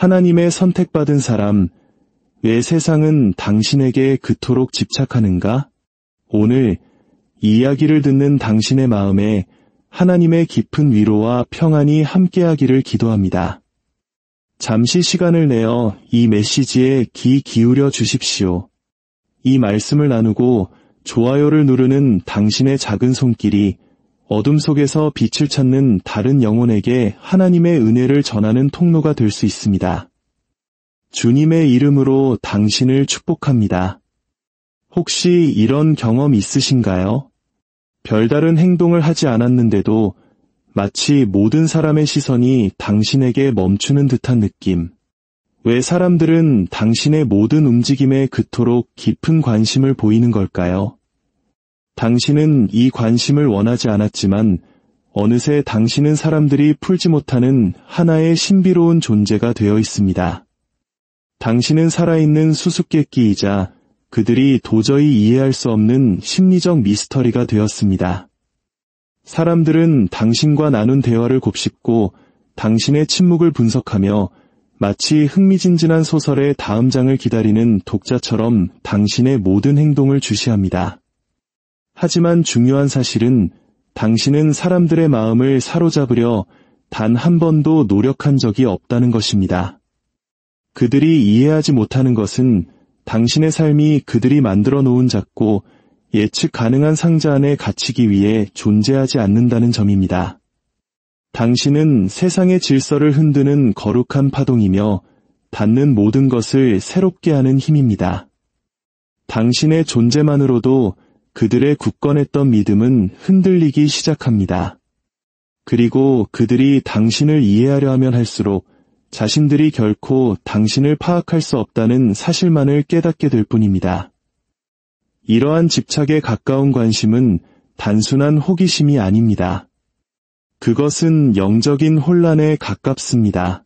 하나님의 선택받은 사람, 왜 세상은 당신에게 그토록 집착하는가? 오늘 이 이야기를 듣는 당신의 마음에 하나님의 깊은 위로와 평안이 함께하기를 기도합니다. 잠시 시간을 내어 이 메시지에 귀 기울여 주십시오. 이 말씀을 나누고 좋아요를 누르는 당신의 작은 손길이 어둠 속에서 빛을 찾는 다른 영혼에게 하나님의 은혜를 전하는 통로가 될 수 있습니다. 주님의 이름으로 당신을 축복합니다. 혹시 이런 경험 있으신가요? 별다른 행동을 하지 않았는데도 마치 모든 사람의 시선이 당신에게 멈추는 듯한 느낌. 왜 사람들은 당신의 모든 움직임에 그토록 깊은 관심을 보이는 걸까요? 당신은 이 관심을 원하지 않았지만 어느새 당신은 사람들이 풀지 못하는 하나의 신비로운 존재가 되어 있습니다. 당신은 살아있는 수수께끼이자 그들이 도저히 이해할 수 없는 심리적 미스터리가 되었습니다. 사람들은 당신과 나눈 대화를 곱씹고 당신의 침묵을 분석하며 마치 흥미진진한 소설의 다음 장을 기다리는 독자처럼 당신의 모든 행동을 주시합니다. 하지만 중요한 사실은 당신은 사람들의 마음을 사로잡으려 단 한 번도 노력한 적이 없다는 것입니다. 그들이 이해하지 못하는 것은 당신의 삶이 그들이 만들어 놓은 작고 예측 가능한 상자 안에 갇히기 위해 존재하지 않는다는 점입니다. 당신은 세상의 질서를 흔드는 거룩한 파동이며 닿는 모든 것을 새롭게 하는 힘입니다. 당신의 존재만으로도 그들의 굳건했던 믿음은 흔들리기 시작합니다. 그리고 그들이 당신을 이해하려 하면 할수록 자신들이 결코 당신을 파악할 수 없다는 사실만을 깨닫게 될 뿐입니다. 이러한 집착에 가까운 관심은 단순한 호기심이 아닙니다. 그것은 영적인 혼란에 가깝습니다.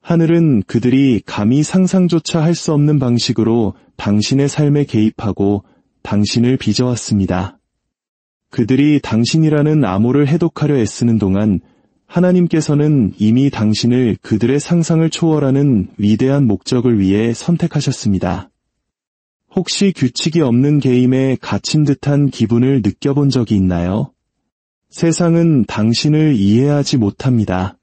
하늘은 그들이 감히 상상조차 할 수 없는 방식으로 당신의 삶에 개입하고 당신을 빚어왔습니다. 그들이 당신이라는 암호를 해독하려 애쓰는 동안 하나님께서는 이미 당신을 그들의 상상을 초월하는 위대한 목적을 위해 선택하셨습니다. 혹시 규칙이 없는 게임에 갇힌 듯한 기분을 느껴본 적이 있나요? 세상은 당신을 이해하지 못합니다.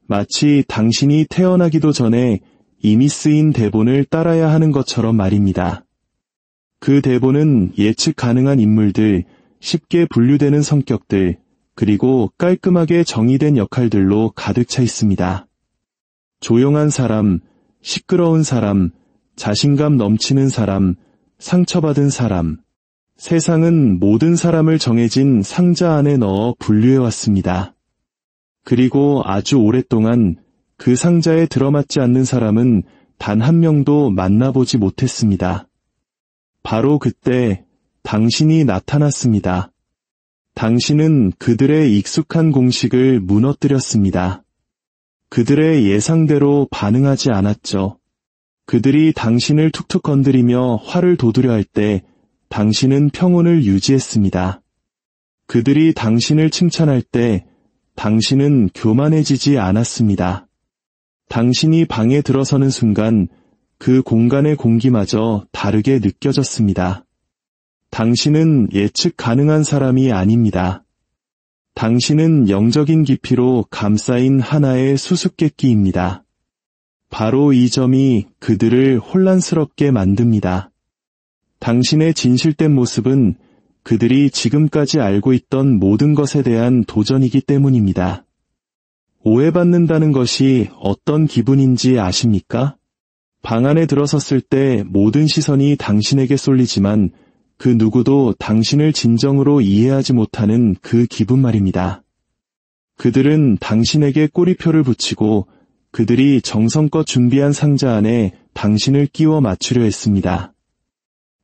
마치 당신이 태어나기도 전에 이미 쓰인 대본을 따라야 하는 것처럼 말입니다. 그 대본은 예측 가능한 인물들, 쉽게 분류되는 성격들, 그리고 깔끔하게 정의된 역할들로 가득 차 있습니다. 조용한 사람, 시끄러운 사람, 자신감 넘치는 사람, 상처받은 사람. 세상은 모든 사람을 정해진 상자 안에 넣어 분류해왔습니다. 그리고 아주 오랫동안 그 상자에 들어맞지 않는 사람은 단 한 명도 만나보지 못했습니다. 바로 그때 당신이 나타났습니다. 당신은 그들의 익숙한 공식을 무너뜨렸습니다. 그들의 예상대로 반응하지 않았죠. 그들이 당신을 툭툭 건드리며 화를 돋우려 할 때 당신은 평온을 유지했습니다. 그들이 당신을 칭찬할 때 당신은 교만해지지 않았습니다. 당신이 방에 들어서는 순간 그 공간의 공기마저 다르게 느껴졌습니다. 당신은 예측 가능한 사람이 아닙니다. 당신은 영적인 깊이로 감싸인 하나의 수수께끼입니다. 바로 이 점이 그들을 혼란스럽게 만듭니다. 당신의 진실된 모습은 그들이 지금까지 알고 있던 모든 것에 대한 도전이기 때문입니다. 오해받는다는 것이 어떤 기분인지 아십니까? 방 안에 들어섰을 때 모든 시선이 당신에게 쏠리지만 그 누구도 당신을 진정으로 이해하지 못하는 그 기분 말입니다. 그들은 당신에게 꼬리표를 붙이고 그들이 정성껏 준비한 상자 안에 당신을 끼워 맞추려 했습니다.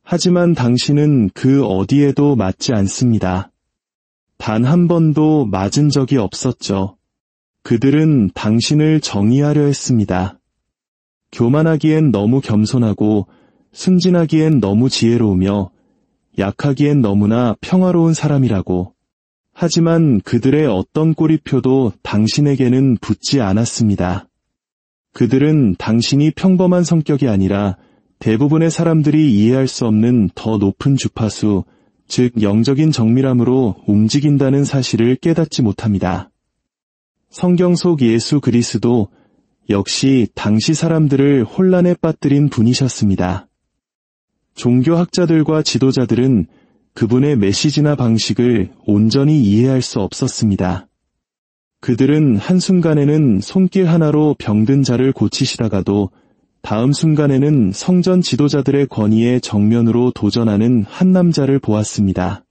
하지만 당신은 그 어디에도 맞지 않습니다. 단 한 번도 맞은 적이 없었죠. 그들은 당신을 정의하려 했습니다. 교만하기엔 너무 겸손하고 순진하기엔 너무 지혜로우며 약하기엔 너무나 평화로운 사람이라고. 하지만 그들의 어떤 꼬리표도 당신에게는 붙지 않았습니다. 그들은 당신이 평범한 성격이 아니라 대부분의 사람들이 이해할 수 없는 더 높은 주파수, 즉 영적인 정밀함으로 움직인다는 사실을 깨닫지 못합니다. 성경 속 예수 그리스도 역시 당시 사람들을 혼란에 빠뜨린 분이셨습니다. 종교학자들과 지도자들은 그분의 메시지나 방식을 온전히 이해할 수 없었습니다. 그들은 한순간에는 손길 하나로 병든 자를 고치시다가도 다음 순간에는 성전 지도자들의 권위에 정면으로 도전하는 한 남자를 보았습니다.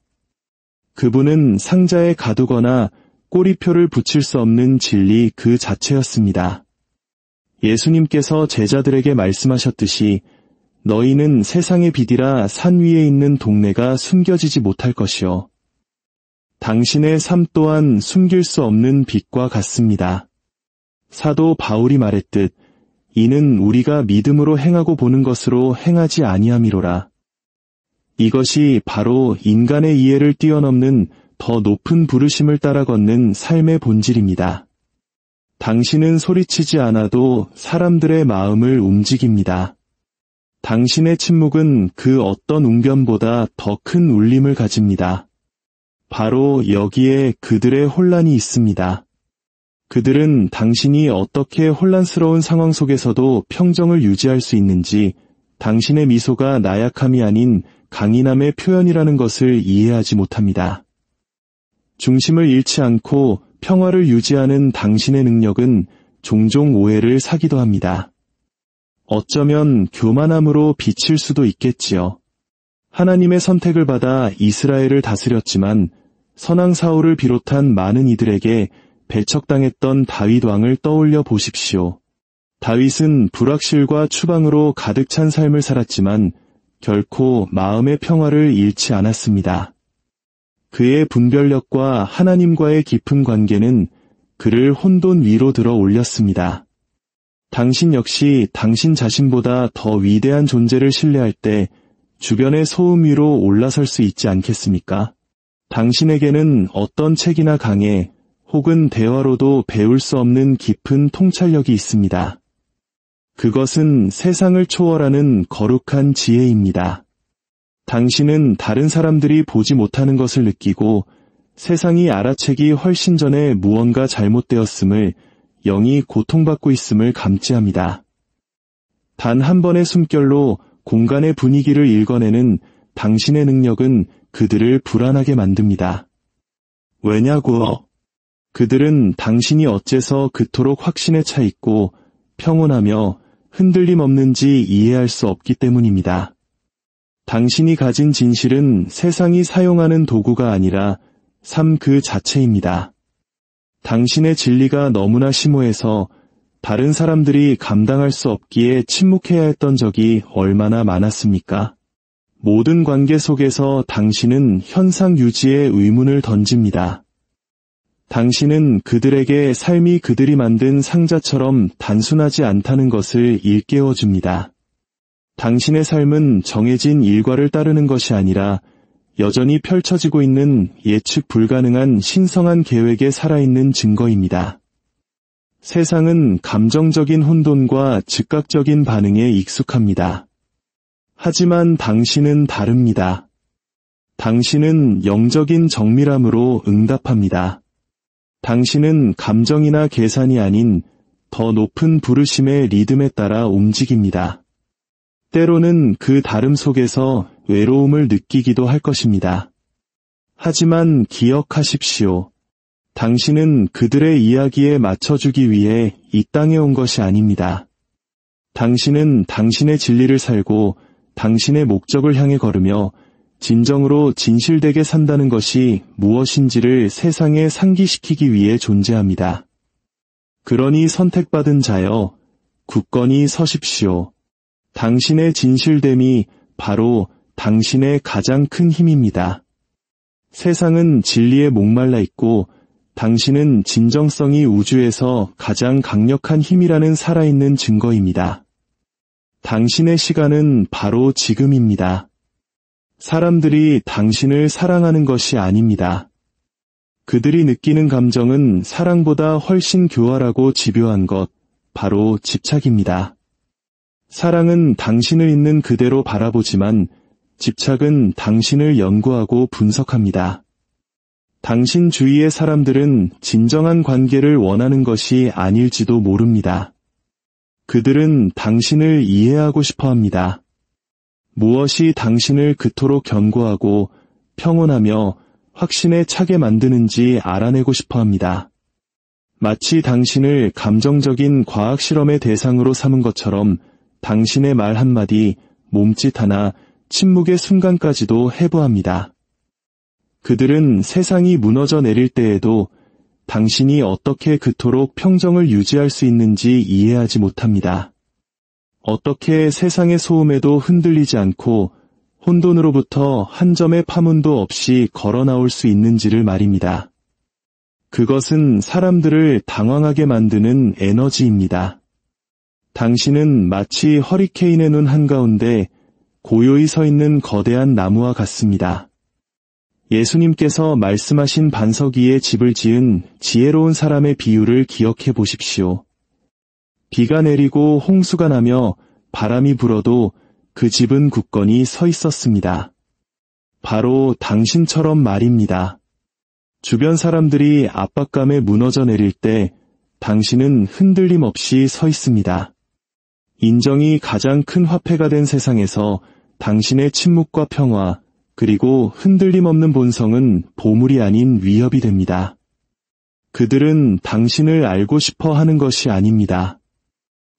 그분은 상자에 가두거나 꼬리표를 붙일 수 없는 진리 그 자체였습니다. 예수님께서 제자들에게 말씀하셨듯이 너희는 세상의 빛이라 산 위에 있는 동네가 숨겨지지 못할 것이요. 당신의 삶 또한 숨길 수 없는 빛과 같습니다. 사도 바울이 말했듯 이는 우리가 믿음으로 행하고 보는 것으로 행하지 아니함이로라. 이것이 바로 인간의 이해를 뛰어넘는 더 높은 부르심을 따라 걷는 삶의 본질입니다. 당신은 소리치지 않아도 사람들의 마음을 움직입니다. 당신의 침묵은 그 어떤 웅변보다 더 큰 울림을 가집니다. 바로 여기에 그들의 혼란이 있습니다. 그들은 당신이 어떻게 혼란스러운 상황 속에서도 평정을 유지할 수 있는지, 당신의 미소가 나약함이 아닌 강인함의 표현이라는 것을 이해하지 못합니다. 중심을 잃지 않고 평화를 유지하는 당신의 능력은 종종 오해를 사기도 합니다. 어쩌면 교만함으로 비칠 수도 있겠지요. 하나님의 선택을 받아 이스라엘을 다스렸지만 선왕 사울을 비롯한 많은 이들에게 배척당했던 다윗 왕을 떠올려 보십시오. 다윗은 불확실과 추방으로 가득 찬 삶을 살았지만 결코 마음의 평화를 잃지 않았습니다. 그의 분별력과 하나님과의 깊은 관계는 그를 혼돈 위로 들어 올렸습니다. 당신 역시 당신 자신보다 더 위대한 존재를 신뢰할 때 주변의 소음 위로 올라설 수 있지 않겠습니까? 당신에게는 어떤 책이나 강의 혹은 대화로도 배울 수 없는 깊은 통찰력이 있습니다. 그것은 세상을 초월하는 거룩한 지혜입니다. 당신은 다른 사람들이 보지 못하는 것을 느끼고 세상이 알아채기 훨씬 전에 무언가 잘못되었음을, 영이 고통받고 있음을 감지합니다. 단 한 번의 숨결로 공간의 분위기를 읽어내는 당신의 능력은 그들을 불안하게 만듭니다. 왜냐고? 그들은 당신이 어째서 그토록 확신에 차 있고 평온하며 흔들림 없는지 이해할 수 없기 때문입니다. 당신이 가진 진실은 세상이 사용하는 도구가 아니라 삶 그 자체입니다. 당신의 진리가 너무나 심오해서 다른 사람들이 감당할 수 없기에 침묵해야 했던 적이 얼마나 많았습니까? 모든 관계 속에서 당신은 현상 유지의 의문을 던집니다. 당신은 그들에게 삶이 그들이 만든 상자처럼 단순하지 않다는 것을 일깨워줍니다. 당신의 삶은 정해진 일과를 따르는 것이 아니라 여전히 펼쳐지고 있는 예측 불가능한 신성한 계획에 살아있는 증거입니다. 세상은 감정적인 혼돈과 즉각적인 반응에 익숙합니다. 하지만 당신은 다릅니다. 당신은 영적인 정밀함으로 응답합니다. 당신은 감정이나 계산이 아닌 더 높은 부르심의 리듬에 따라 움직입니다. 때로는 그 다름 속에서 외로움을 느끼기도 할 것입니다. 하지만 기억하십시오. 당신은 그들의 이야기에 맞춰주기 위해 이 땅에 온 것이 아닙니다. 당신은 당신의 진리를 살고 당신의 목적을 향해 걸으며 진정으로 진실되게 산다는 것이 무엇인지를 세상에 상기시키기 위해 존재합니다. 그러니 선택받은 자여, 굳건히 서십시오. 당신의 진실됨이 바로 당신의 가장 큰 힘입니다. 세상은 진리에 목말라 있고 당신은 진정성이 우주에서 가장 강력한 힘이라는 살아있는 증거입니다. 당신의 시간은 바로 지금입니다. 사람들이 당신을 사랑하는 것이 아닙니다. 그들이 느끼는 감정은 사랑보다 훨씬 교활하고 집요한 것, 바로 집착입니다. 사랑은 당신을 있는 그대로 바라보지만 집착은 당신을 연구하고 분석합니다. 당신 주위의 사람들은 진정한 관계를 원하는 것이 아닐지도 모릅니다. 그들은 당신을 이해하고 싶어 합니다. 무엇이 당신을 그토록 견고하고 평온하며 확신에 차게 만드는지 알아내고 싶어 합니다. 마치 당신을 감정적인 과학 실험의 대상으로 삼은 것처럼 당신의 말 한마디, 몸짓 하나, 침묵의 순간까지도 해부합니다. 그들은 세상이 무너져 내릴 때에도 당신이 어떻게 그토록 평정을 유지할 수 있는지 이해하지 못합니다. 어떻게 세상의 소음에도 흔들리지 않고 혼돈으로부터 한 점의 파문도 없이 걸어 나올 수 있는지를 말입니다. 그것은 사람들을 당황하게 만드는 에너지입니다. 당신은 마치 허리케인의 눈 한가운데 고요히 서 있는 거대한 나무와 같습니다. 예수님께서 말씀하신 반석 위에 집을 지은 지혜로운 사람의 비유를 기억해 보십시오. 비가 내리고 홍수가 나며 바람이 불어도 그 집은 굳건히 서 있었습니다. 바로 당신처럼 말입니다. 주변 사람들이 압박감에 무너져 내릴 때 당신은 흔들림 없이 서 있습니다. 인정이 가장 큰 화폐가 된 세상에서 당신의 침묵과 평화, 그리고 흔들림 없는 본성은 보물이 아닌 위협이 됩니다. 그들은 당신을 알고 싶어 하는 것이 아닙니다.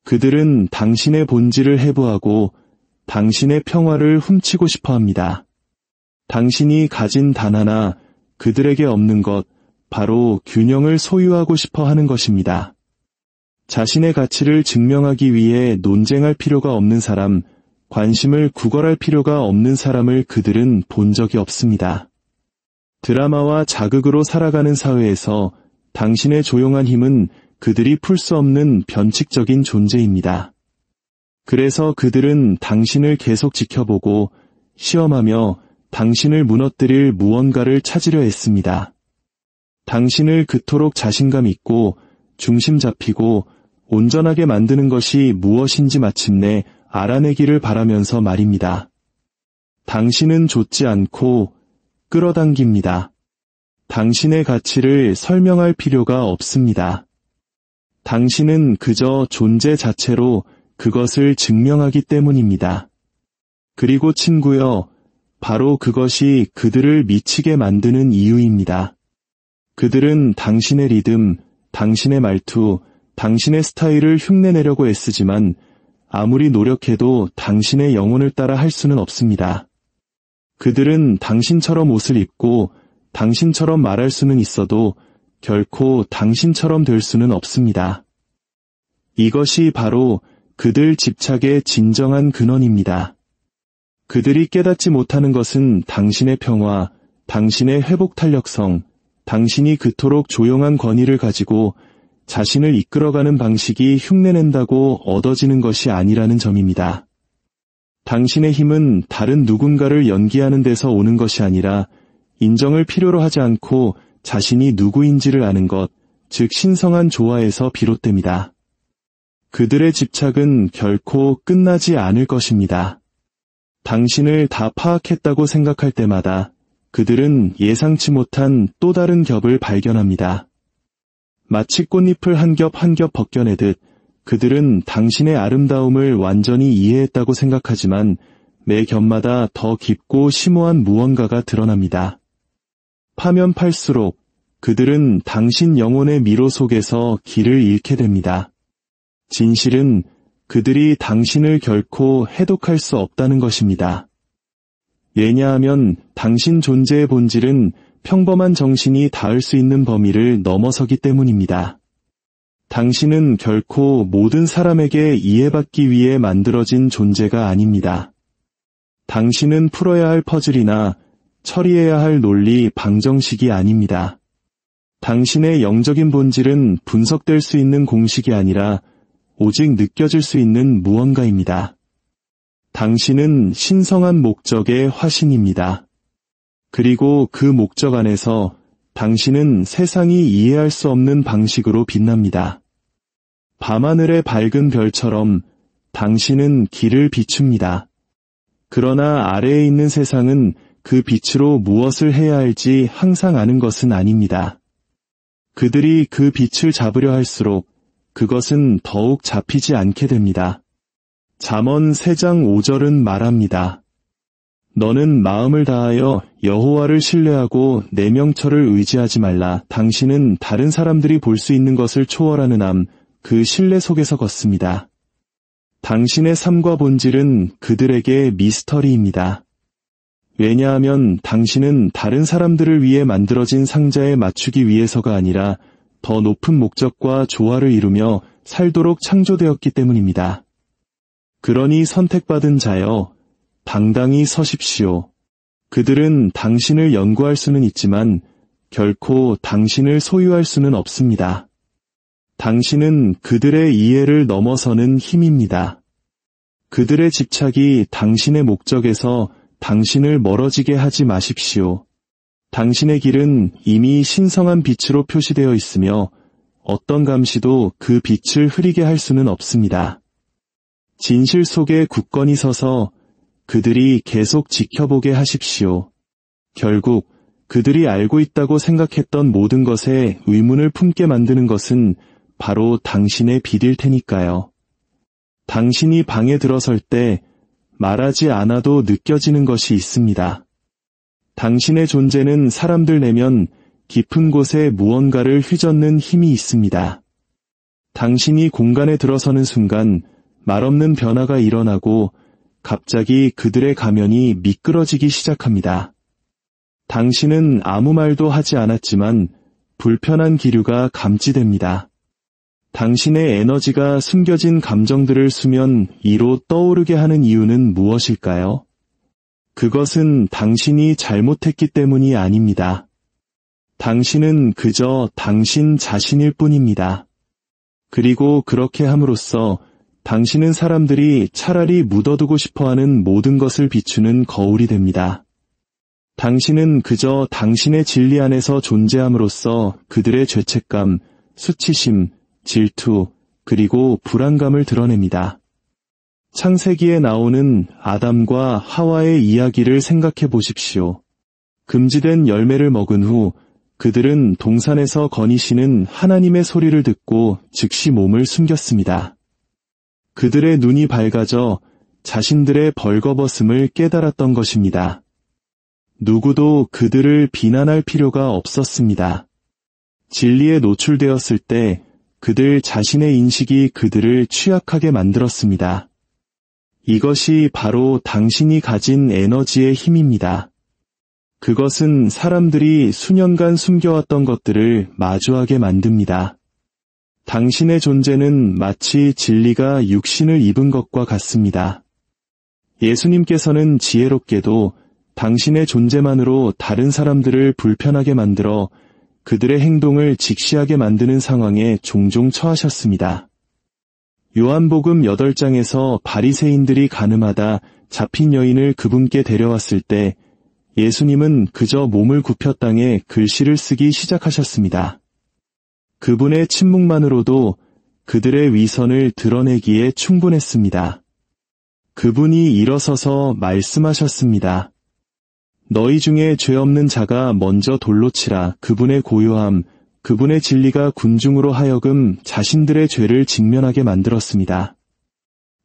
그들은 당신의 본질을 해부하고 당신의 평화를 훔치고 싶어 합니다. 당신이 가진 단 하나, 그들에게 없는 것, 바로 균형을 소유하고 싶어 하는 것입니다. 자신의 가치를 증명하기 위해 논쟁할 필요가 없는 사람, 관심을 구걸할 필요가 없는 사람을 그들은 본 적이 없습니다. 드라마와 자극으로 살아가는 사회에서 당신의 조용한 힘은 그들이 풀 수 없는 변칙적인 존재입니다. 그래서 그들은 당신을 계속 지켜보고 시험하며 당신을 무너뜨릴 무언가를 찾으려 했습니다. 당신을 그토록 자신감 있고 중심 잡히고 온전하게 만드는 것이 무엇인지 마침내 알아내기를 바라면서 말입니다. 당신은 좇지 않고 끌어당깁니다. 당신의 가치를 설명할 필요가 없습니다. 당신은 그저 존재 자체로 그것을 증명하기 때문입니다. 그리고 친구여, 바로 그것이 그들을 미치게 만드는 이유입니다. 그들은 당신의 리듬, 당신의 말투, 당신의 스타일을 흉내내려고 애쓰지만 아무리 노력해도 당신의 영혼을 따라 할 수는 없습니다. 그들은 당신처럼 옷을 입고 당신처럼 말할 수는 있어도 결코 당신처럼 될 수는 없습니다. 이것이 바로 그들 집착의 진정한 근원입니다. 그들이 깨닫지 못하는 것은 당신의 평화, 당신의 회복 탄력성, 당신이 그토록 조용한 권위를 가지고 자신을 이끌어가는 방식이 흉내낸다고 얻어지는 것이 아니라는 점입니다. 당신의 힘은 다른 누군가를 연기하는 데서 오는 것이 아니라 인정을 필요로 하지 않고 자신이 누구인지를 아는 것, 즉 신성한 조화에서 비롯됩니다. 그들의 집착은 결코 끝나지 않을 것입니다. 당신을 다 파악했다고 생각할 때마다 그들은 예상치 못한 또 다른 겹을 발견합니다. 마치 꽃잎을 한 겹 한 겹 벗겨내듯 그들은 당신의 아름다움을 완전히 이해했다고 생각하지만 매 겹마다 더 깊고 심오한 무언가가 드러납니다. 파면 팔수록 그들은 당신 영혼의 미로 속에서 길을 잃게 됩니다. 진실은 그들이 당신을 결코 해독할 수 없다는 것입니다. 왜냐하면 당신 존재의 본질은 평범한 정신이 닿을 수 있는 범위를 넘어서기 때문입니다. 당신은 결코 모든 사람에게 이해받기 위해 만들어진 존재가 아닙니다. 당신은 풀어야 할 퍼즐이나 처리해야 할 논리 방정식이 아닙니다. 당신의 영적인 본질은 분석될 수 있는 공식이 아니라 오직 느껴질 수 있는 무언가입니다. 당신은 신성한 목적의 화신입니다. 그리고 그 목적 안에서 당신은 세상이 이해할 수 없는 방식으로 빛납니다. 밤하늘의 밝은 별처럼 당신은 길을 비춥니다. 그러나 아래에 있는 세상은 그 빛으로 무엇을 해야 할지 항상 아는 것은 아닙니다. 그들이 그 빛을 잡으려 할수록 그것은 더욱 잡히지 않게 됩니다. 잠언 3장 5절은 말합니다. 너는 마음을 다하여 여호와를 신뢰하고 내 명철을 의지하지 말라. 당신은 다른 사람들이 볼 수 있는 것을 초월하는 암, 그 신뢰 속에서 걷습니다. 당신의 삶과 본질은 그들에게 미스터리입니다. 왜냐하면 당신은 다른 사람들을 위해 만들어진 상자에 맞추기 위해서가 아니라 더 높은 목적과 조화를 이루며 살도록 창조되었기 때문입니다. 그러니 선택받은 자여, 당당히 서십시오. 그들은 당신을 연구할 수는 있지만 결코 당신을 소유할 수는 없습니다. 당신은 그들의 이해를 넘어서는 힘입니다. 그들의 집착이 당신의 목적에서 당신을 멀어지게 하지 마십시오. 당신의 길은 이미 신성한 빛으로 표시되어 있으며 어떤 감시도 그 빛을 흐리게 할 수는 없습니다. 진실 속에 굳건히 서서 그들이 계속 지켜보게 하십시오. 결국 그들이 알고 있다고 생각했던 모든 것에 의문을 품게 만드는 것은 바로 당신의 빛일 테니까요. 당신이 방에 들어설 때 말하지 않아도 느껴지는 것이 있습니다. 당신의 존재는 사람들 내면 깊은 곳에 무언가를 휘젓는 힘이 있습니다. 당신이 공간에 들어서는 순간 말없는 변화가 일어나고 갑자기 그들의 가면이 미끄러지기 시작합니다. 당신은 아무 말도 하지 않았지만 불편한 기류가 감지됩니다. 당신의 에너지가 숨겨진 감정들을 수면 위로 떠오르게 하는 이유는 무엇일까요? 그것은 당신이 잘못했기 때문이 아닙니다. 당신은 그저 당신 자신일 뿐입니다. 그리고 그렇게 함으로써 당신은 사람들이 차라리 묻어두고 싶어하는 모든 것을 비추는 거울이 됩니다. 당신은 그저 당신의 진리 안에서 존재함으로써 그들의 죄책감, 수치심, 질투, 그리고 불안감을 드러냅니다. 창세기에 나오는 아담과 하와의 이야기를 생각해 보십시오. 금지된 열매를 먹은 후 그들은 동산에서 거니시는 하나님의 소리를 듣고 즉시 몸을 숨겼습니다. 그들의 눈이 밝아져 자신들의 벌거벗음을 깨달았던 것입니다. 누구도 그들을 비난할 필요가 없었습니다. 진리에 노출되었을 때 그들 자신의 인식이 그들을 취약하게 만들었습니다. 이것이 바로 당신이 가진 에너지의 힘입니다. 그것은 사람들이 수년간 숨겨왔던 것들을 마주하게 만듭니다. 당신의 존재는 마치 진리가 육신을 입은 것과 같습니다. 예수님께서는 지혜롭게도 당신의 존재만으로 다른 사람들을 불편하게 만들어 그들의 행동을 직시하게 만드는 상황에 종종 처하셨습니다. 요한복음 8장에서 바리새인들이 가늠하다 잡힌 여인을 그분께 데려왔을 때 예수님은 그저 몸을 굽혀 땅에 글씨를 쓰기 시작하셨습니다. 그분의 침묵만으로도 그들의 위선을 드러내기에 충분했습니다. 그분이 일어서서 말씀하셨습니다. 너희 중에 죄 없는 자가 먼저 돌로 치라. 그분의 고요함, 그분의 진리가 군중으로 하여금 자신들의 죄를 직면하게 만들었습니다.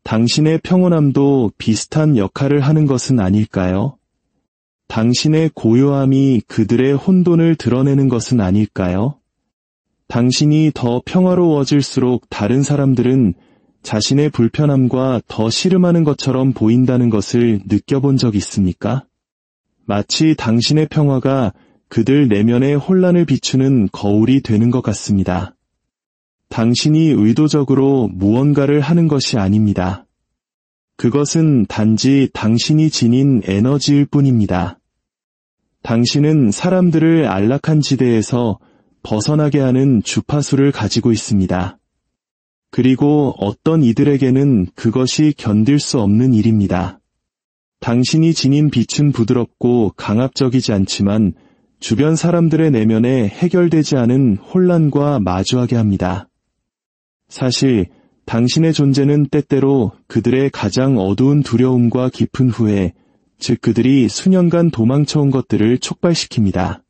당신의 평온함도 비슷한 역할을 하는 것은 아닐까요? 당신의 고요함이 그들의 혼돈을 드러내는 것은 아닐까요? 당신이 더 평화로워질수록 다른 사람들은 자신의 불편함과 더 씨름하는 것처럼 보인다는 것을 느껴본 적 있습니까? 마치 당신의 평화가 그들 내면의 혼란을 비추는 거울이 되는 것 같습니다. 당신이 의도적으로 무언가를 하는 것이 아닙니다. 그것은 단지 당신이 지닌 에너지일 뿐입니다. 당신은 사람들을 안락한 지대에서 벗어나게 하는 주파수를 가지고 있습니다. 그리고 어떤 이들에게는 그것이 견딜 수 없는 일입니다. 당신이 지닌 빛은 부드럽고 강압적이지 않지만 주변 사람들의 내면에 해결되지 않은 혼란과 마주하게 합니다. 사실 당신의 존재는 때때로 그들의 가장 어두운 두려움과 깊은 후회, 즉 그들이 수년간 도망쳐온 것들을 촉발시킵니다.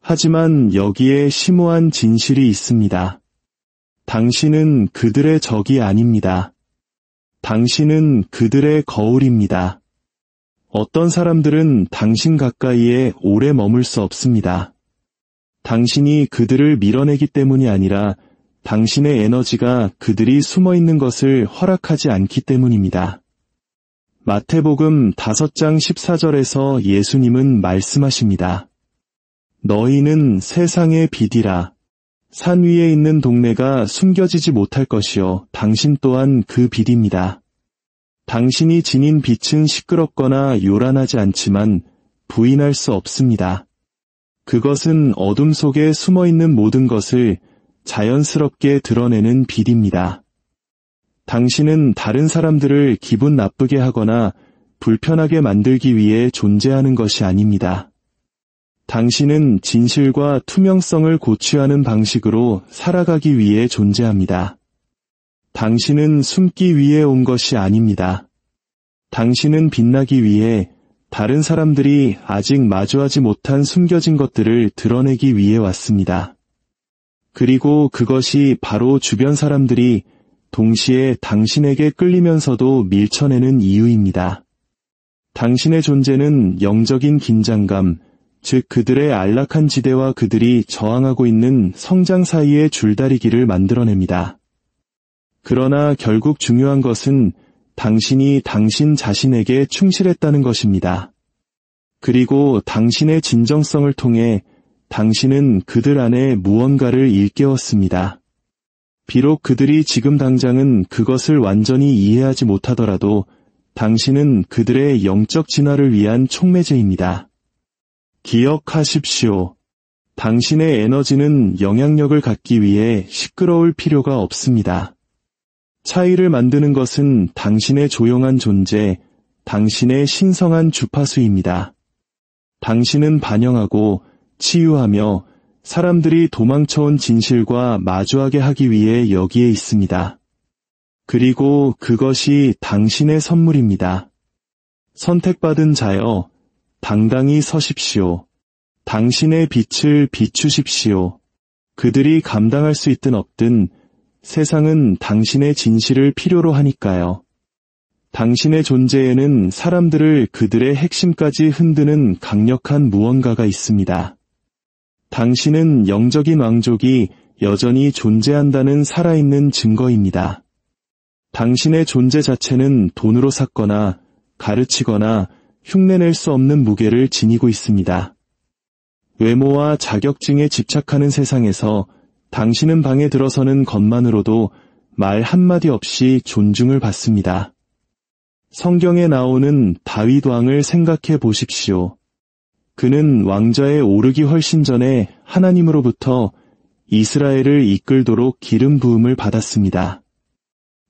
하지만 여기에 심오한 진실이 있습니다. 당신은 그들의 적이 아닙니다. 당신은 그들의 거울입니다. 어떤 사람들은 당신 가까이에 오래 머물 수 없습니다. 당신이 그들을 밀어내기 때문이 아니라 당신의 에너지가 그들이 숨어있는 것을 허락하지 않기 때문입니다. 마태복음 5장 14절에서 예수님은 말씀하십니다. 너희는 세상의 빛이라. 산 위에 있는 동네가 숨겨지지 못할 것이요 당신 또한 그 빛입니다. 당신이 지닌 빛은 시끄럽거나 요란하지 않지만 부인할 수 없습니다. 그것은 어둠 속에 숨어있는 모든 것을 자연스럽게 드러내는 빛입니다. 당신은 다른 사람들을 기분 나쁘게 하거나 불편하게 만들기 위해 존재하는 것이 아닙니다. 당신은 진실과 투명성을 고취하는 방식으로 살아가기 위해 존재합니다. 당신은 숨기 위해 온 것이 아닙니다. 당신은 빛나기 위해 다른 사람들이 아직 마주하지 못한 숨겨진 것들을 드러내기 위해 왔습니다. 그리고 그것이 바로 주변 사람들이 동시에 당신에게 끌리면서도 밀쳐내는 이유입니다. 당신의 존재는 영적인 긴장감, 즉 그들의 안락한 지대와 그들이 저항하고 있는 성장 사이의 줄다리기를 만들어냅니다. 그러나 결국 중요한 것은 당신이 당신 자신에게 충실했다는 것입니다. 그리고 당신의 진정성을 통해 당신은 그들 안에 무언가를 일깨웠습니다. 비록 그들이 지금 당장은 그것을 완전히 이해하지 못하더라도 당신은 그들의 영적 진화를 위한 촉매제입니다. 기억하십시오. 당신의 에너지는 영향력을 갖기 위해 시끄러울 필요가 없습니다. 차이를 만드는 것은 당신의 조용한 존재, 당신의 신성한 주파수입니다. 당신은 반영하고 치유하며 사람들이 도망쳐온 진실과 마주하게 하기 위해 여기에 있습니다. 그리고 그것이 당신의 선물입니다. 선택받은 자여, 당당히 서십시오. 당신의 빛을 비추십시오. 그들이 감당할 수 있든 없든 세상은 당신의 진실을 필요로 하니까요. 당신의 존재에는 사람들을 그들의 핵심까지 흔드는 강력한 무언가가 있습니다. 당신은 영적인 왕족이 여전히 존재한다는 살아있는 증거입니다. 당신의 존재 자체는 돈으로 샀거나 가르치거나 흉내낼 수 없는 무게를 지니고 있습니다. 외모와 자격증에 집착하는 세상에서 당신은 방에 들어서는 것만으로도 말 한마디 없이 존중을 받습니다. 성경에 나오는 다윗 왕을 생각해 보십시오. 그는 왕좌에 오르기 훨씬 전에 하나님으로부터 이스라엘을 이끌도록 기름 부음을 받았습니다.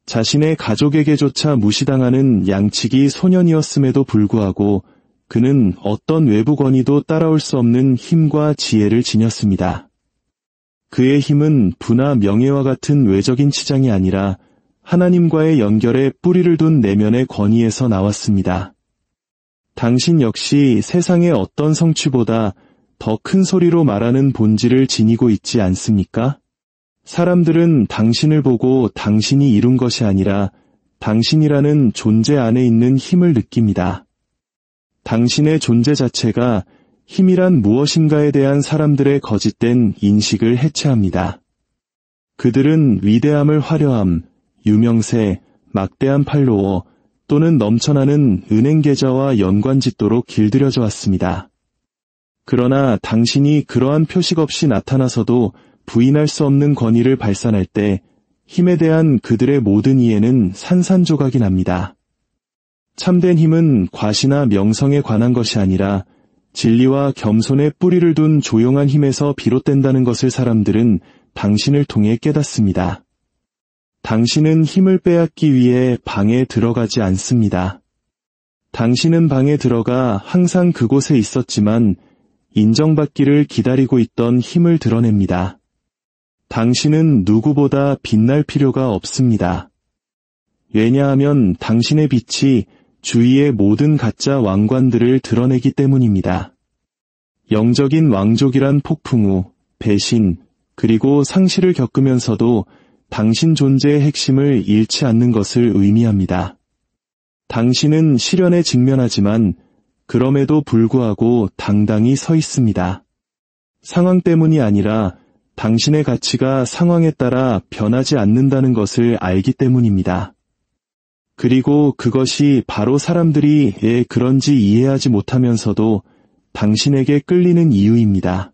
자신의 가족에게조차 무시당하는 양치기 소년이었음에도 불구하고 그는 어떤 외부 권위도 따라올 수 없는 힘과 지혜를 지녔습니다. 그의 힘은 부나 명예와 같은 외적인 치장이 아니라 하나님과의 연결에 뿌리를 둔 내면의 권위에서 나왔습니다. 당신 역시 세상의 어떤 성취보다 더 큰 소리로 말하는 본질을 지니고 있지 않습니까? 사람들은 당신을 보고 당신이 이룬 것이 아니라 당신이라는 존재 안에 있는 힘을 느낍니다. 당신의 존재 자체가 힘이란 무엇인가에 대한 사람들의 거짓된 인식을 해체합니다. 그들은 위대함을 화려함, 유명세, 막대한 팔로워 또는 넘쳐나는 은행 계좌와 연관짓도록 길들여져 왔습니다. 그러나 당신이 그러한 표식 없이 나타나서도 부인할 수 없는 권위를 발산할 때 힘에 대한 그들의 모든 이해는 산산조각이 납니다. 참된 힘은 과시나 명성에 관한 것이 아니라 진리와 겸손에 뿌리를 둔 조용한 힘에서 비롯된다는 것을 사람들은 당신을 통해 깨닫습니다. 당신은 힘을 빼앗기 위해 방에 들어가지 않습니다. 당신은 방에 들어가 항상 그곳에 있었지만 인정받기를 기다리고 있던 힘을 드러냅니다. 당신은 누구보다 빛날 필요가 없습니다. 왜냐하면 당신의 빛이 주위의 모든 가짜 왕관들을 드러내기 때문입니다. 영적인 왕족이란 폭풍 후 배신, 그리고 상실을 겪으면서도 당신 존재의 핵심을 잃지 않는 것을 의미합니다. 당신은 시련에 직면하지만 그럼에도 불구하고 당당히 서 있습니다. 상황 때문이 아니라 당신의 가치가 상황에 따라 변하지 않는다는 것을 알기 때문입니다. 그리고 그것이 바로 사람들이 왜 그런지 이해하지 못하면서도 당신에게 끌리는 이유입니다.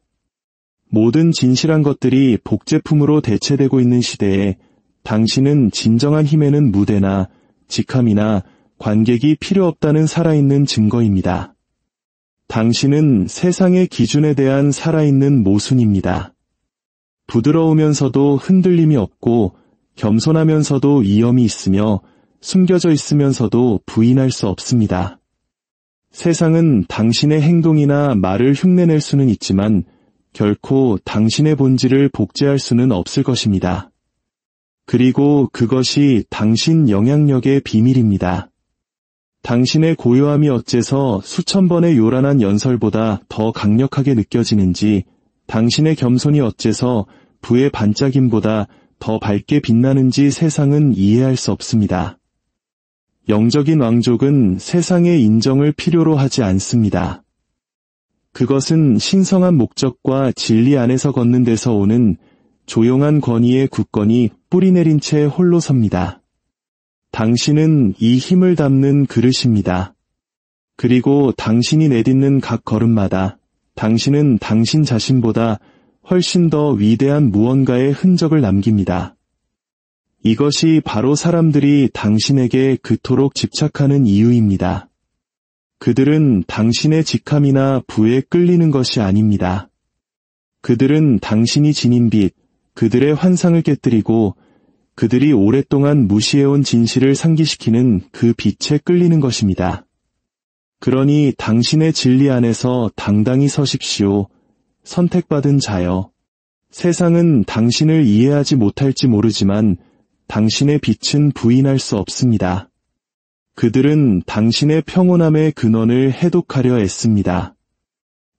모든 진실한 것들이 복제품으로 대체되고 있는 시대에 당신은 진정한 힘에는 무대나 직함이나 관객이 필요 없다는 살아있는 증거입니다. 당신은 세상의 기준에 대한 살아있는 모순입니다. 부드러우면서도 흔들림이 없고 겸손하면서도 위엄이 있으며 숨겨져 있으면서도 부인할 수 없습니다. 세상은 당신의 행동이나 말을 흉내낼 수는 있지만 결코 당신의 본질을 복제할 수는 없을 것입니다. 그리고 그것이 당신 영향력의 비밀입니다. 당신의 고요함이 어째서 수천 번의 요란한 연설보다 더 강력하게 느껴지는지, 당신의 겸손이 어째서 부의 반짝임보다 더 밝게 빛나는지 세상은 이해할 수 없습니다. 영적인 왕족은 세상의 인정을 필요로 하지 않습니다. 그것은 신성한 목적과 진리 안에서 걷는 데서 오는 조용한 권위의 굳건히 뿌리내린 채 홀로 섭니다. 당신은 이 힘을 담는 그릇입니다. 그리고 당신이 내딛는 각 걸음마다 당신은 당신 자신보다 훨씬 더 위대한 무언가의 흔적을 남깁니다. 이것이 바로 사람들이 당신에게 그토록 집착하는 이유입니다. 그들은 당신의 직함이나 부에 끌리는 것이 아닙니다. 그들은 당신이 지닌 빛, 그들의 환상을 깨뜨리고 그들이 오랫동안 무시해온 진실을 상기시키는 그 빛에 끌리는 것입니다. 그러니 당신의 진리 안에서 당당히 서십시오. 선택받은 자여. 세상은 당신을 이해하지 못할지 모르지만 당신의 빛은 부인할 수 없습니다. 그들은 당신의 평온함의 근원을 해독하려 애씁니다.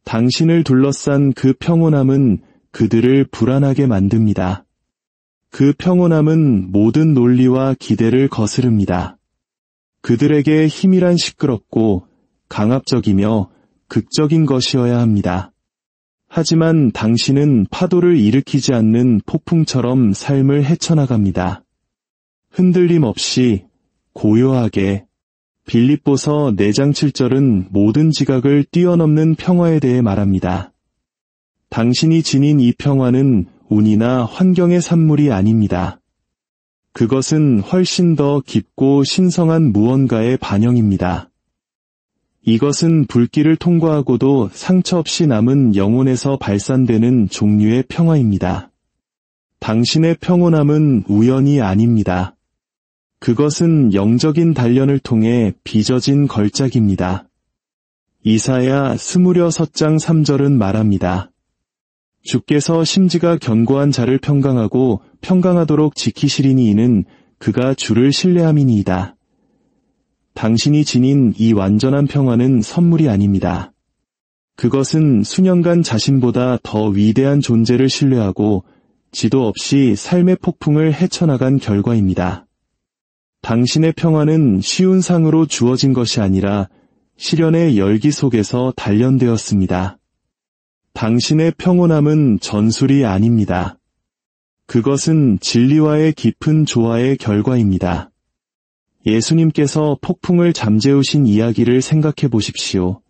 당신을 둘러싼 그 평온함은 그들을 불안하게 만듭니다. 그 평온함은 모든 논리와 기대를 거스릅니다. 그들에게 힘이란 시끄럽고 강압적이며 극적인 것이어야 합니다. 하지만 당신은 파도를 일으키지 않는 폭풍처럼 삶을 헤쳐나갑니다. 흔들림 없이 고요하게. 빌립보서 4장 7절은 모든 지각을 뛰어넘는 평화에 대해 말합니다. 당신이 지닌 이 평화는 운이나 환경의 산물이 아닙니다. 그것은 훨씬 더 깊고 신성한 무언가의 반영입니다. 이것은 불길을 통과하고도 상처 없이 남은 영혼에서 발산되는 종류의 평화입니다. 당신의 평온함은 우연이 아닙니다. 그것은 영적인 단련을 통해 빚어진 걸작입니다. 이사야 스무려 섯장 3절은 말합니다. 주께서 심지가 견고한 자를 평강하고 평강하도록 지키시리니 이는 그가 주를 신뢰함이니이다. 당신이 지닌 이 완전한 평화는 선물이 아닙니다. 그것은 수년간 자신보다 더 위대한 존재를 신뢰하고 지도 없이 삶의 폭풍을 헤쳐나간 결과입니다. 당신의 평화는 쉬운 상으로 주어진 것이 아니라 시련의 열기 속에서 단련되었습니다. 당신의 평온함은 전술이 아닙니다. 그것은 진리와의 깊은 조화의 결과입니다. 예수님께서 폭풍을 잠재우신 이야기를 생각해 보십시오.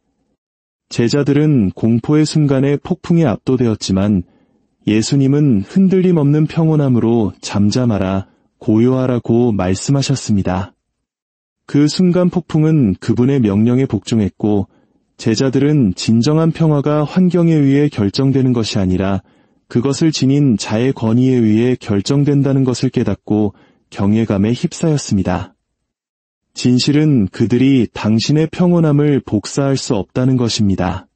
제자들은 공포의 순간에 폭풍에 압도되었지만 예수님은 흔들림 없는 평온함으로 잠잠하라, 고요하라고 말씀하셨습니다. 그 순간 폭풍은 그분의 명령에 복종했고 제자들은 진정한 평화가 환경에 의해 결정되는 것이 아니라 그것을 지닌 자의 권위에 의해 결정된다는 것을 깨닫고 경외감에 휩싸였습니다. 진실은 그들이 당신의 평온함을 복사할 수 없다는 것입니다.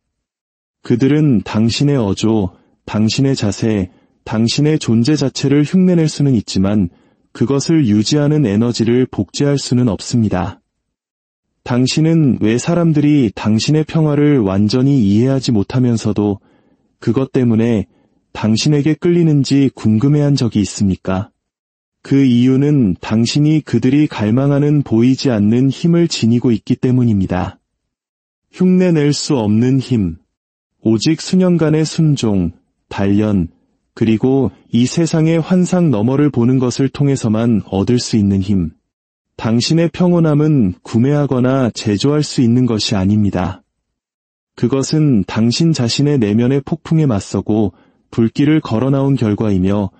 그들은 당신의 어조, 당신의 자세, 당신의 존재 자체를 흉내낼 수는 있지만 그것을 유지하는 에너지를 복제할 수는 없습니다. 당신은 왜 사람들이 당신의 평화를 완전히 이해하지 못하면서도 그것 때문에 당신에게 끌리는지 궁금해한 적이 있습니까? 그 이유는 당신이 그들이 갈망하는 보이지 않는 힘을 지니고 있기 때문입니다. 흉내낼 수 없는 힘, 오직 수년간의 순종, 단련, 그리고 이 세상의 환상 너머를 보는 것을 통해서만 얻을 수 있는 힘. 당신의 평온함은 구매하거나 제조할 수 있는 것이 아닙니다. 그것은 당신 자신의 내면의 폭풍에 맞서고 불길을 걸어나온 결과이며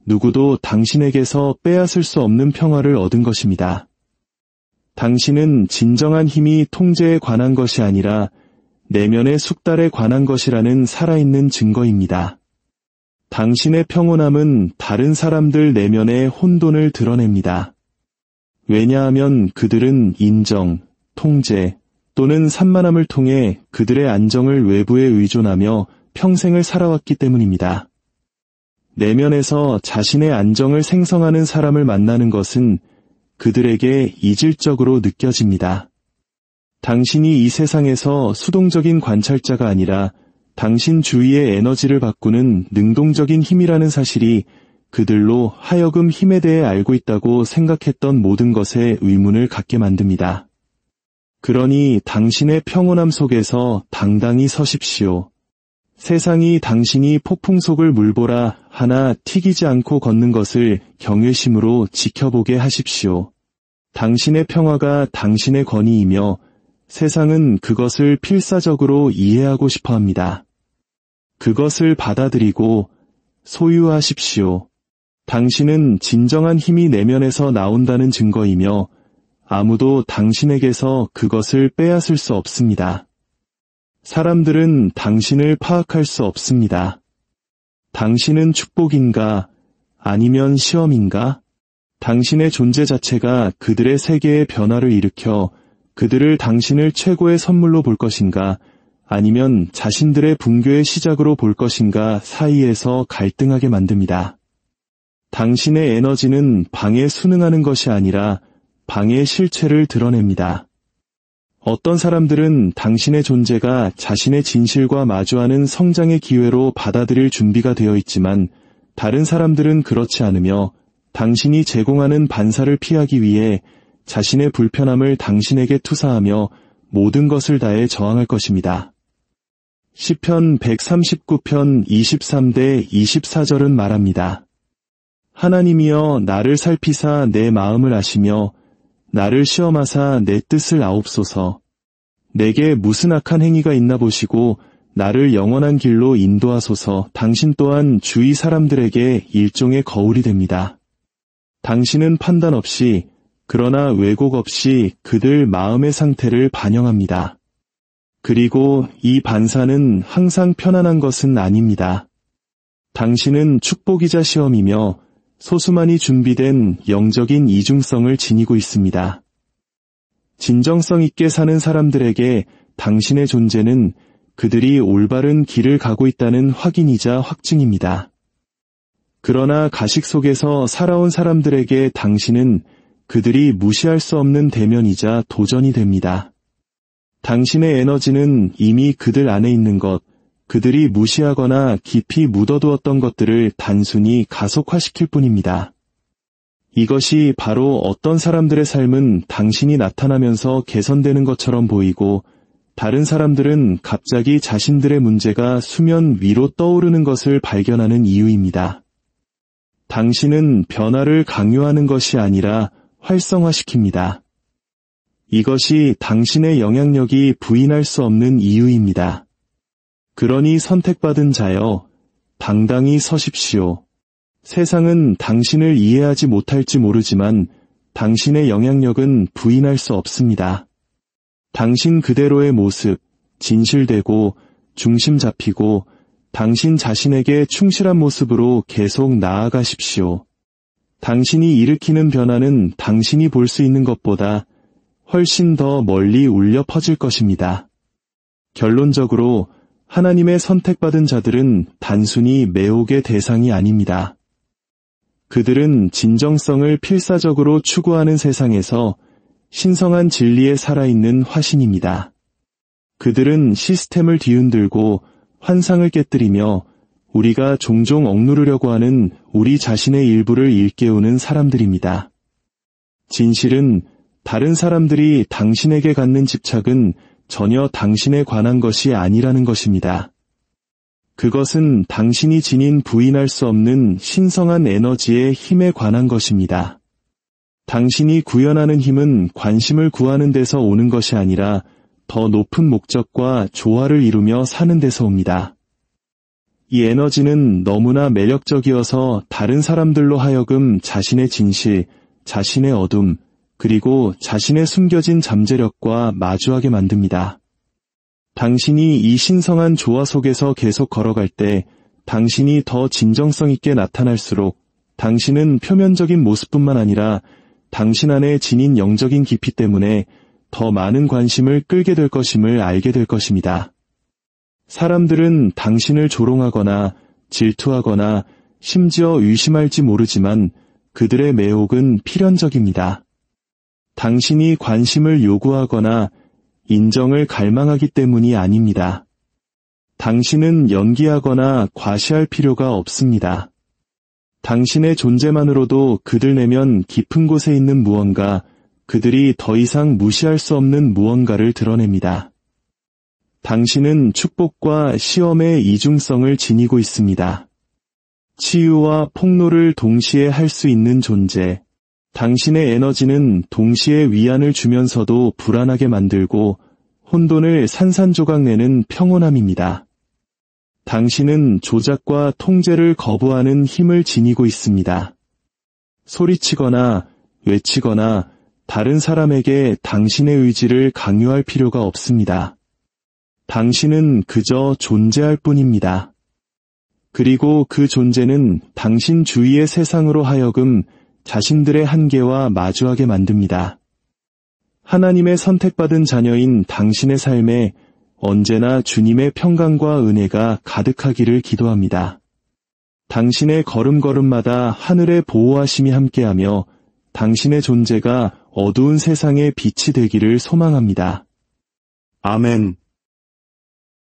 누구도 당신에게서 빼앗을 수 없는 평화를 얻은 것입니다. 당신은 진정한 힘이 통제에 관한 것이 아니라 내면의 숙달에 관한 것이라는 살아있는 증거입니다. 당신의 평온함은 다른 사람들 내면의 혼돈을 드러냅니다. 왜냐하면 그들은 인정, 통제 또는 산만함을 통해 그들의 안정을 외부에 의존하며 평생을 살아왔기 때문입니다. 내면에서 자신의 안정을 생성하는 사람을 만나는 것은 그들에게 이질적으로 느껴집니다. 당신이 이 세상에서 수동적인 관찰자가 아니라 당신 주위의 에너지를 바꾸는 능동적인 힘이라는 사실이 그들로 하여금 힘에 대해 알고 있다고 생각했던 모든 것에 의문을 갖게 만듭니다. 그러니 당신의 평온함 속에서 당당히 서십시오. 세상이 당신이 폭풍 속을 물보라 하나 튀기지 않고 걷는 것을 경외심으로 지켜보게 하십시오. 당신의 평화가 당신의 권위이며 세상은 그것을 필사적으로 이해하고 싶어 합니다. 그것을 받아들이고 소유하십시오. 당신은 진정한 힘이 내면에서 나온다는 증거이며 아무도 당신에게서 그것을 빼앗을 수 없습니다. 사람들은 당신을 파악할 수 없습니다. 당신은 축복인가 아니면 시험인가? 당신의 존재 자체가 그들의 세계의 변화를 일으켜 그들을 당신을 최고의 선물로 볼 것인가 아니면 자신들의 붕괴의 시작으로 볼 것인가 사이에서 갈등하게 만듭니다. 당신의 에너지는 방에 순응하는 것이 아니라 방의 실체를 드러냅니다. 어떤 사람들은 당신의 존재가 자신의 진실과 마주하는 성장의 기회로 받아들일 준비가 되어 있지만 다른 사람들은 그렇지 않으며 당신이 제공하는 반사를 피하기 위해 자신의 불편함을 당신에게 투사하며 모든 것을 다해 저항할 것입니다. 시편 139편 23대 24절은 말합니다. 하나님이여 나를 살피사 내 마음을 아시며 나를 시험하사 내 뜻을 아옵소서. 내게 무슨 악한 행위가 있나 보시고 나를 영원한 길로 인도하소서. 당신 또한 주위 사람들에게 일종의 거울이 됩니다. 당신은 판단 없이 그러나 왜곡 없이 그들 마음의 상태를 반영합니다. 그리고 이 반사는 항상 편안한 것은 아닙니다. 당신은 축복이자 시험이며 소수만이 준비된 영적인 이중성을 지니고 있습니다. 진정성 있게 사는 사람들에게 당신의 존재는 그들이 올바른 길을 가고 있다는 확인이자 확증입니다. 그러나 가식 속에서 살아온 사람들에게 당신은 그들이 무시할 수 없는 대면이자 도전이 됩니다. 당신의 에너지는 이미 그들 안에 있는 것, 그들이 무시하거나 깊이 묻어두었던 것들을 단순히 가속화시킬 뿐입니다. 이것이 바로 어떤 사람들의 삶은 당신이 나타나면서 개선되는 것처럼 보이고 다른 사람들은 갑자기 자신들의 문제가 수면 위로 떠오르는 것을 발견하는 이유입니다. 당신은 변화를 강요하는 것이 아니라 활성화시킵니다. 이것이 당신의 영향력이 부인할 수 없는 이유입니다. 그러니 선택받은 자여, 당당히 서십시오. 세상은 당신을 이해하지 못할지 모르지만 당신의 영향력은 부인할 수 없습니다. 당신 그대로의 모습, 진실되고 중심 잡히고 당신 자신에게 충실한 모습으로 계속 나아가십시오. 당신이 일으키는 변화는 당신이 볼 수 있는 것보다 훨씬 더 멀리 울려 퍼질 것입니다. 결론적으로 하나님의 선택받은 자들은 단순히 매혹의 대상이 아닙니다. 그들은 진정성을 필사적으로 추구하는 세상에서 신성한 진리에 살아있는 화신입니다. 그들은 시스템을 뒤흔들고 환상을 깨뜨리며 우리가 종종 억누르려고 하는 우리 자신의 일부를 일깨우는 사람들입니다. 진실은 다른 사람들이 당신에게 갖는 집착은 전혀 당신에 관한 것이 아니라는 것입니다. 그것은 당신이 지닌 부인할 수 없는 신성한 에너지의 힘에 관한 것입니다. 당신이 구현하는 힘은 관심을 구하는 데서 오는 것이 아니라 더 높은 목적과 조화를 이루며 사는 데서 옵니다. 이 에너지는 너무나 매력적이어서 다른 사람들로 하여금 자신의 진실, 자신의 어둠, 그리고 자신의 숨겨진 잠재력과 마주하게 만듭니다. 당신이 이 신성한 조화 속에서 계속 걸어갈 때 당신이 더 진정성 있게 나타날수록 당신은 표면적인 모습뿐만 아니라 당신 안에 지닌 영적인 깊이 때문에 더 많은 관심을 끌게 될 것임을 알게 될 것입니다. 사람들은 당신을 조롱하거나 질투하거나 심지어 의심할지 모르지만 그들의 매혹은 필연적입니다. 당신이 관심을 요구하거나 인정을 갈망하기 때문이 아닙니다. 당신은 연기하거나 과시할 필요가 없습니다. 당신의 존재만으로도 그들 내면 깊은 곳에 있는 무언가, 그들이 더 이상 무시할 수 없는 무언가를 드러냅니다. 당신은 축복과 시험의 이중성을 지니고 있습니다. 치유와 폭로를 동시에 할 수 있는 존재. 당신의 에너지는 동시에 위안을 주면서도 불안하게 만들고 혼돈을 산산조각내는 평온함입니다. 당신은 조작과 통제를 거부하는 힘을 지니고 있습니다. 소리치거나 외치거나 다른 사람에게 당신의 의지를 강요할 필요가 없습니다. 당신은 그저 존재할 뿐입니다. 그리고 그 존재는 당신 주위의 세상으로 하여금 자신들의 한계와 마주하게 만듭니다. 하나님의 선택받은 자녀인 당신의 삶에 언제나 주님의 평강과 은혜가 가득하기를 기도합니다. 당신의 걸음걸음마다 하늘의 보호하심이 함께하며 당신의 존재가 어두운 세상의 빛이 되기를 소망합니다. 아멘.